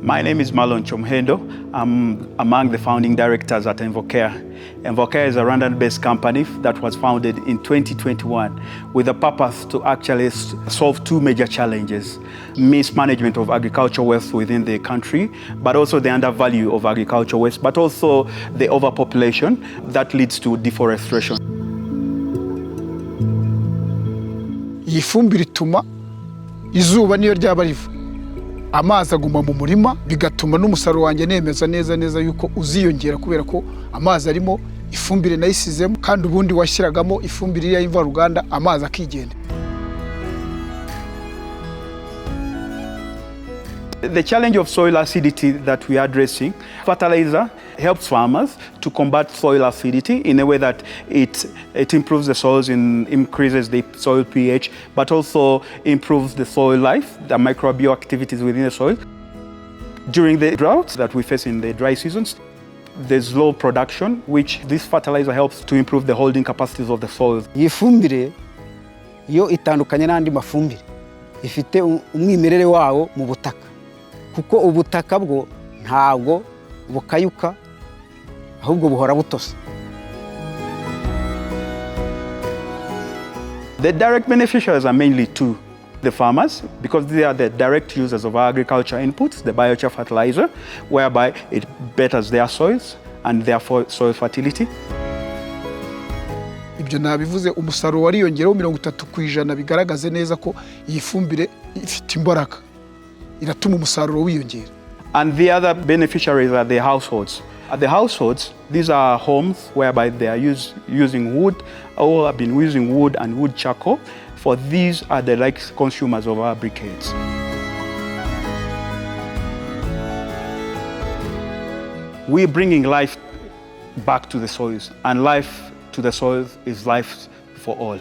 My name is Marlon Chomhendo. I'm among the founding directors at Envocare. Envocare is a Rwandan-based company that was founded in 2021 with a purpose to actually solve two major challenges: mismanagement of agricultural waste within the country, but also the undervalue of agricultural waste, but also the overpopulation that leads to deforestation. Iyi fumbire ituma izuba niyo ryaba riva amazi aguma mu murima, bigatuma n'umusaruro wanjye nemeza neza yuko uziyongera kubera ko amazi arimo, ifumbire nayisizemo, kandi ubundi washyiragamo ifumbire ya Rwanda amazi akigenda. The challenge of soil acidity that we are addressing, fertilizer helps farmers to combat soil acidity in a way that it improves the soils and increases the soil pH, but also improves the soil life, the microbial activities within the soil. During the droughts that we face in the dry seasons, there's low production, which this fertilizer helps to improve the holding capacities of the soil. Iyi fumbire yo itandukanye n'andi mafumbire, ifite umwimerere wawo mu butaka, kuko ubutaka bwo ntabwo bukayuka ahubwo buhora butose. The direct beneficiaries are mainly two: the farmers, because they are the direct users of our agriculture inputs, the biochar fertilizer, whereby it betters their soils and therefore soil fertility. Ibyo nabivuze, umusaruro wariyongeraho 30% bigaragaze neza ko iyi fumbire ifite imbaraga, iratuma umusaruro wiyongera. And the other beneficiaries are the households. At the households, these are homes whereby they are using wood, or have been using wood and wood charcoal. For these are the consumers of our briquettes. We're bringing life back to the soils, and life to the soils is life for all.